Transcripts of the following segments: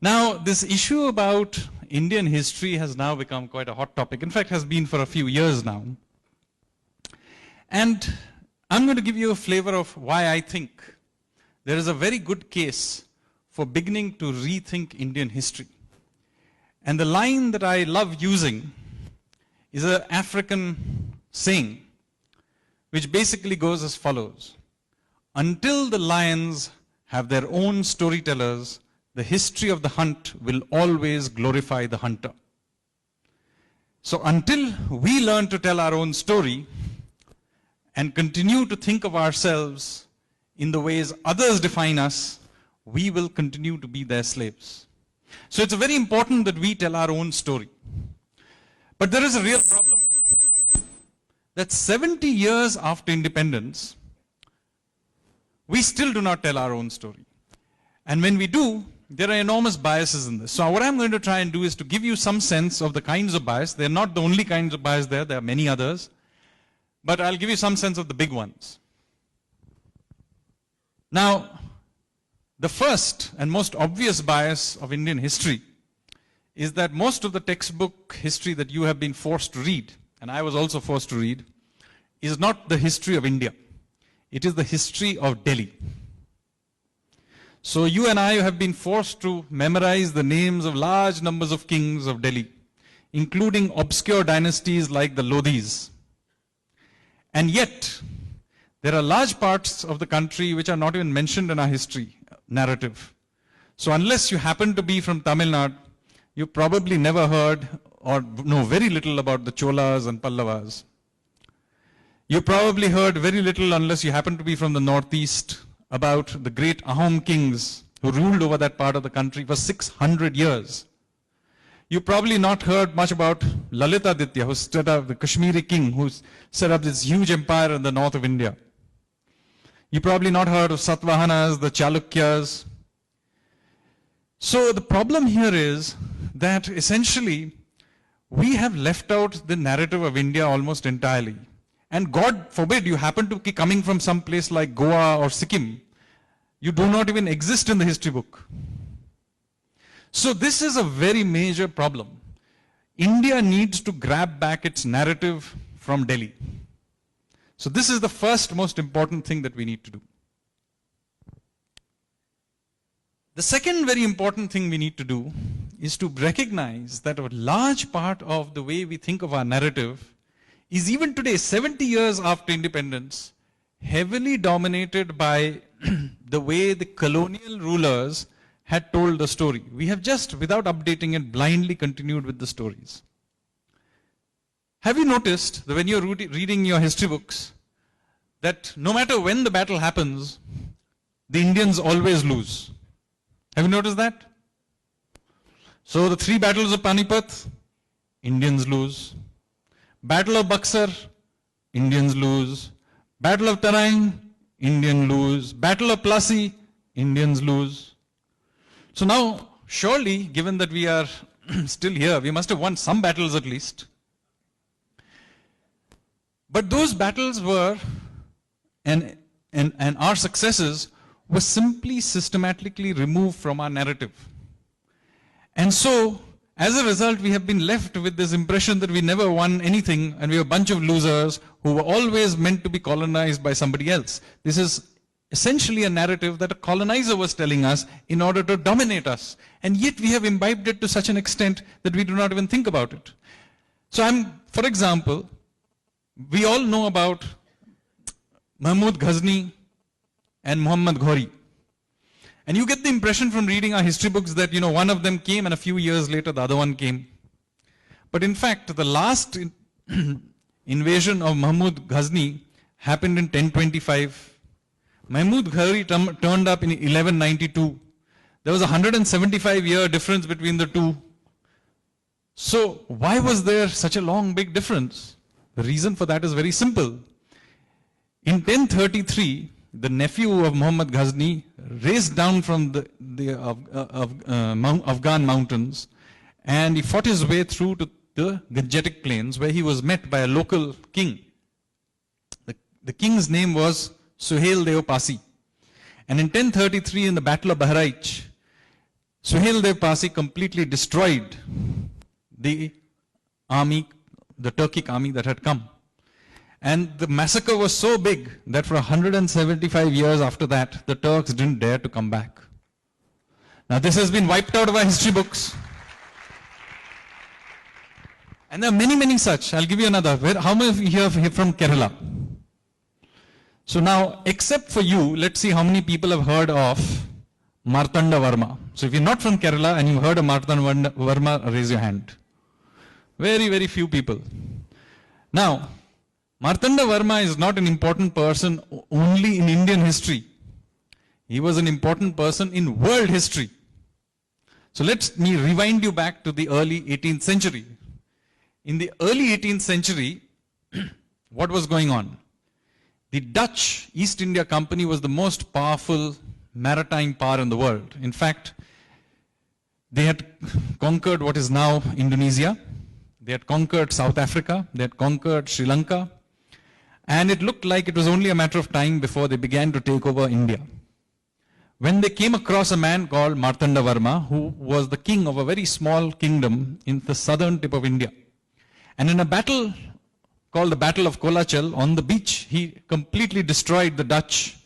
Now, this issue about Indian history has now become quite a hot topic. In fact, has been for a few years now. And I'm going to give you a flavor of why I think there is a very good case for beginning to rethink Indian history. And the line that I love using is an African saying, which basically goes as follows. Until the lions have their own storytellers, the history of the hunt will always glorify the hunter. So until we learn to tell our own story and continue to think of ourselves in the ways others define us, we will continue to be their slaves. So it's very important that we tell our own story. But there is a real problem. That 70 years after independence, we still do not tell our own story. And when we do, there are enormous biases in this. So what I'm going to try and do is to give you some sense of the kinds of bias. They're not the only kinds of bias there are many others. But I'll give you some sense of the big ones. Now, the first and most obvious bias of Indian history is that most of the textbook history that you have been forced to read, and I was also forced to read, is not the history of India. It is the history of Delhi. So you and I have been forced to memorize the names of large numbers of kings of Delhi, including obscure dynasties like the Lodhis. And yet, there are large parts of the country which are not even mentioned in our history narrative. So unless you happen to be from Tamil Nadu, you probably never heard or know very little about the Cholas and Pallavas. You probably heard very little, unless you happen to be from the northeast, about the great Ahom kings who ruled over that part of the country for 600 years. You probably not heard much about Lalitaditya, who set up the Kashmiri king, who set up this huge empire in the north of India. You probably not heard of Satavahanas, the Chalukyas. So the problem here is that essentially we have left out the narrative of India almost entirely. And God forbid you happen to be coming from some place like Goa or Sikkim. You do not even exist in the history book. So this is a very major problem. India needs to grab back its narrative from Delhi. So this is the first most important thing that we need to do. The second very important thing we need to do is to recognize that a large part of the way we think of our narrative is even today, 70 years after independence, heavily dominated by the way the colonial rulers had told the story. We have just, without updating it, blindly continued with the stories. Have you noticed that when you're reading your history books, that no matter when the battle happens, the Indians always lose? Have you noticed that? So the 3 battles of Panipat, Indians lose. Battle of Buxar, Indians lose. Battle of Tarain, Indians lose. Battle of Plassey, Indians lose. So now, surely, given that we are still here, we must have won some battles at least. But those battles were, and our successes were simply systematically removed from our narrative. And so, as a result, we have been left with this impression that we never won anything and we were a bunch of losers who were always meant to be colonized by somebody else. This is essentially a narrative that a colonizer was telling us in order to dominate us. And yet we have imbibed it to such an extent that we do not even think about it. So for example, we all know about Mahmud Ghazni and Muhammad Ghori. And you get the impression from reading our history books that, one of them came and a few years later the other one came. But in fact, the last invasion of Mahmud Ghazni happened in 1025. Mahmud Ghori turned up in 1192. There was a 175-year difference between the two. So why was there such a long, big difference? The reason for that is very simple. In 1033, the nephew of Muhammad Ghazni raced down from the Afghan mountains, and he fought his way through to the Gangetic plains, where he was met by a local king. The king's name was Suhail Dev Pasi. And in 1033, in the Battle of Bahraich, Suhail Dev Parsi completely destroyed the army, the Turkic army that had come. And the massacre was so big that for 175 years after that, the Turks didn't dare to come back. Now this has been wiped out of our history books. And there are many, many such. I'll give you another. How many of you here from Kerala? So now, except for you, let's see how many people have heard of Martanda Varma. So if you're not from Kerala and you've heard of Martanda Varma, raise your hand. Very, very few people. Now, Martanda Varma is not an important person only in Indian history. He was an important person in world history. So let me rewind you back to the early 18th century. In the early 18th century, what was going on? The Dutch East India Company was the most powerful maritime power in the world. In fact, they had conquered what is now Indonesia. They had conquered South Africa. They had conquered Sri Lanka. And it looked like it was only a matter of time before they began to take over India. When they came across a man called Martanda Varma, who was the king of a very small kingdom in the southern tip of India. And in a battle called the Battle of Kolachal on the beach, he completely destroyed the Dutch.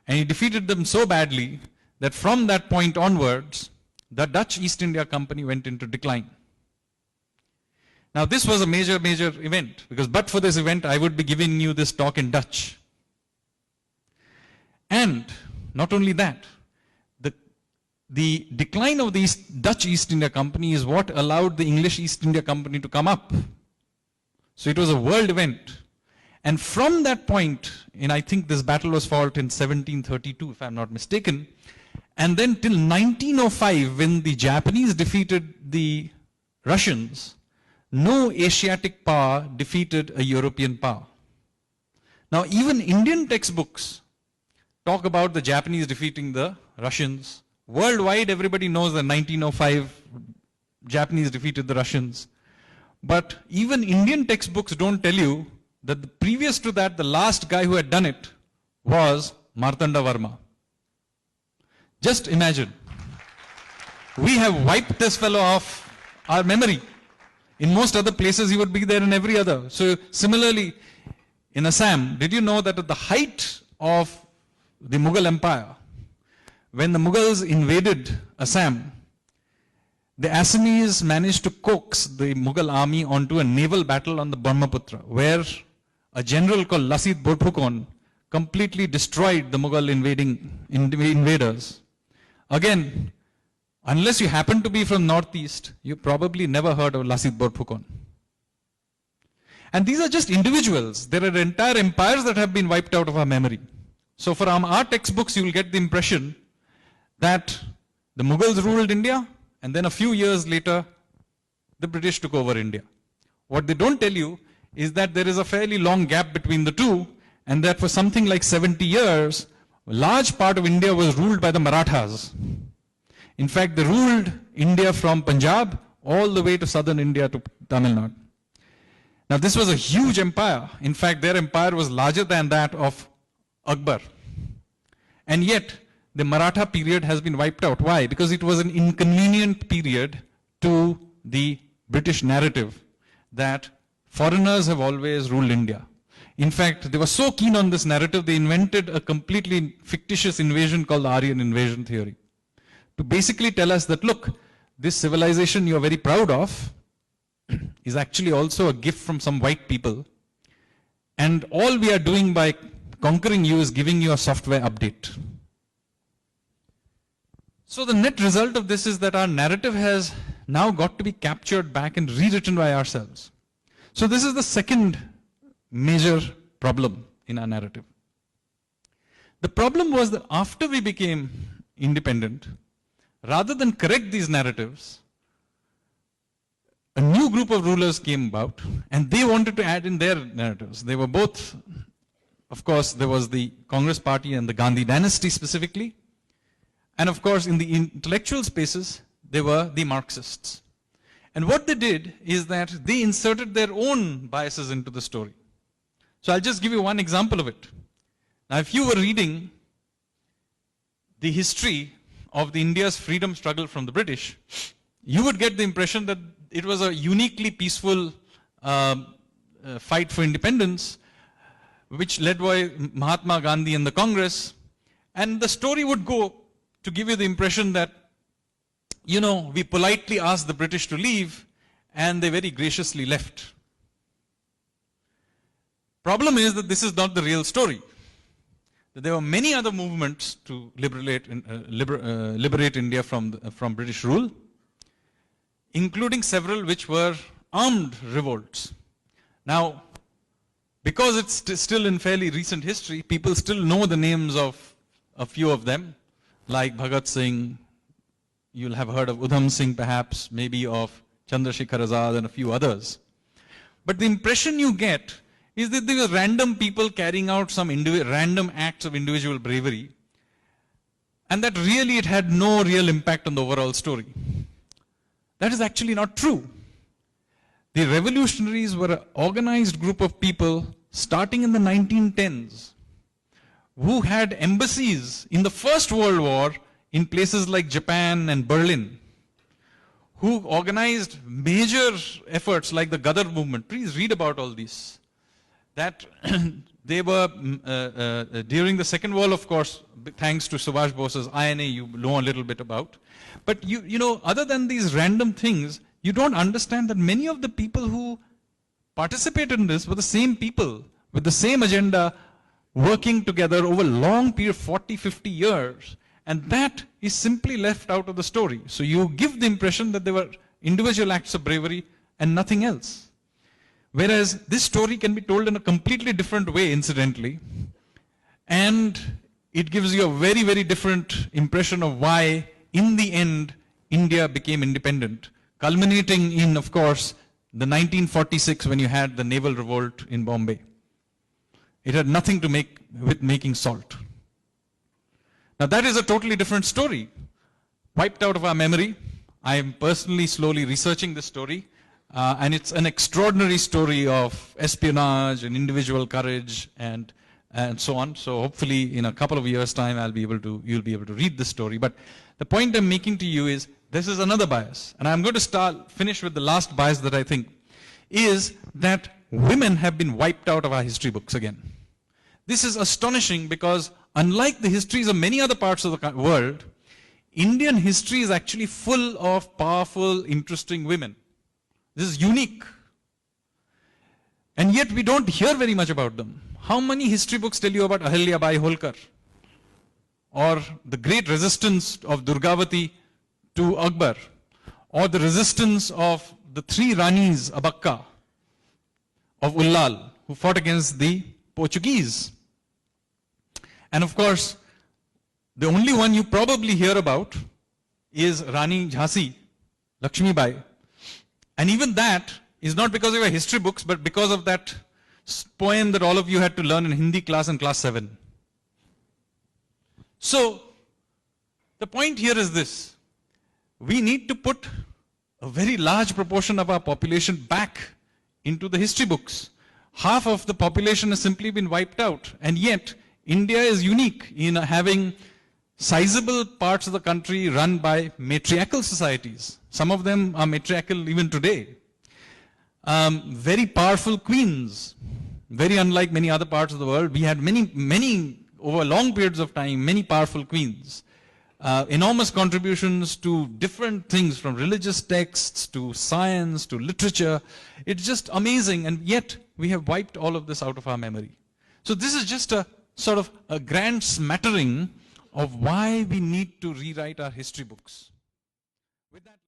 And he defeated them so badly that from that point onwards, the Dutch East India Company went into decline. Now this was a major, major event, because but for this event, I would be giving you this talk in Dutch. And not only that, the decline of the Dutch East India Company is what allowed the English East India Company to come up. So it was a world event. And from that point, and I think this battle was fought in 1732, if I'm not mistaken, and then till 1905, when the Japanese defeated the Russians, no Asiatic power defeated a European power. Now, even Indian textbooks talk about the Japanese defeating the Russians. Worldwide, everybody knows that 1905, Japanese defeated the Russians. But even Indian textbooks don't tell you that previous to that, the last guy who had done it was Martanda Varma. Just imagine. We have wiped this fellow off our memory. In most other places, he would be there in every other. So similarly, in Assam, did you know that at the height of the Mughal Empire, when the Mughals invaded Assam, the Assamese managed to coax the Mughal army onto a naval battle on the Brahmaputra, where a general called Lasit Borphukon completely destroyed the Mughal invaders. Again, unless you happen to be from Northeast, you probably never heard of Lasit Borphukon. And these are just individuals. There are entire empires that have been wiped out of our memory. So for our textbooks, you will get the impression that the Mughals ruled India, and then a few years later, the British took over India. What they don't tell you is that there is a fairly long gap between the two, and that for something like 70 years, a large part of India was ruled by the Marathas. In fact, they ruled India from Punjab all the way to southern India to Tamil Nadu. Now, this was a huge empire. In fact, their empire was larger than that of Akbar. And yet, the Maratha period has been wiped out. Why? Because it was an inconvenient period to the British narrative that foreigners have always ruled India. In fact, they were so keen on this narrative, they invented a completely fictitious invasion called the Aryan invasion theory, to basically tell us that, look, this civilization you're very proud of is actually also a gift from some white people. And all we are doing by conquering you is giving you a software update. So the net result of this is that our narrative has now got to be captured back and rewritten by ourselves. So this is the second major problem in our narrative. The problem was that after we became independent, rather than correct these narratives, a new group of rulers came about, and they wanted to add in their narratives. They were both, of course, there was the Congress Party and the Gandhi dynasty specifically. And of course, in the intellectual spaces, they were the Marxists. And what they did is that they inserted their own biases into the story. So I'll just give you one example of it. Now, if you were reading the history of the India's freedom struggle from the British, you would get the impression that it was a uniquely peaceful fight for independence, which led by Mahatma Gandhi and the Congress. And the story would go to give you the impression that, you know, we politely asked the British to leave, and they very graciously left. Problem is that this is not the real story. There were many other movements to liberate India from British rule, including several which were armed revolts. Now, because it's still in fairly recent history, people still know the names of a few of them, like Bhagat Singh. You'll have heard of Udham Singh perhaps, maybe of Chandrasekhar Azad and a few others. But the impression you get is that there were random people carrying out some random acts of individual bravery, and that really it had no real impact on the overall story. That is actually not true. The revolutionaries were an organized group of people starting in the 1910s who had embassies in the First World War in places like Japan and Berlin, who organized major efforts like the Ghadar movement. Please read about all these. That they were, during the Second War, of course, thanks to Subhash Bose's INA, you know a little bit about. But you know, other than these random things, you don't understand that many of the people who participated in this were the same people with the same agenda, working together over a long period, 40, 50 years. And that is simply left out of the story. So you give the impression that there were individual acts of bravery and nothing else. Whereas this story can be told in a completely different way, incidentally. And it gives you a very, very different impression of why, in the end, India became independent. Culminating in, of course, the 1946 when you had the naval revolt in Bombay. It had nothing to make with making salt. Now that is a totally different story. Wiped out of our memory. I am personally slowly researching this story. And it's an extraordinary story of espionage and individual courage and so on. So hopefully in a couple of years' time you'll be able to read this story. But the point I'm making to you is this is another bias. And I'm going to finish with the last bias that I think is that women have been wiped out of our history books again. This is astonishing because unlike the histories of many other parts of the world, Indian history is actually full of powerful, interesting women. This is unique. And yet we don't hear very much about them. How many history books tell you about Ahilya Bai Holkar? Or the great resistance of Durgavati to Akbar? Or the resistance of the three Ranis Abakka of Ullal, who fought against the Portuguese? And of course, the only one you probably hear about is Rani Jhansi, Lakshmi Bai. And even that is not because of your history books, but because of that poem that all of you had to learn in Hindi class in class 7. So, the point here is this. We need to put a very large proportion of our population back into the history books. Half of the population has simply been wiped out. And yet, India is unique in having sizable parts of the country run by matriarchal societies. Some of them are matriarchal even today. Very powerful queens. Very unlike many other parts of the world. We had many, over long periods of time, many powerful queens. Enormous contributions to different things, from religious texts to science to literature. It's just amazing, and yet we have wiped all of this out of our memory. So this is just a sort of a grand smattering of why we need to rewrite our history books. With that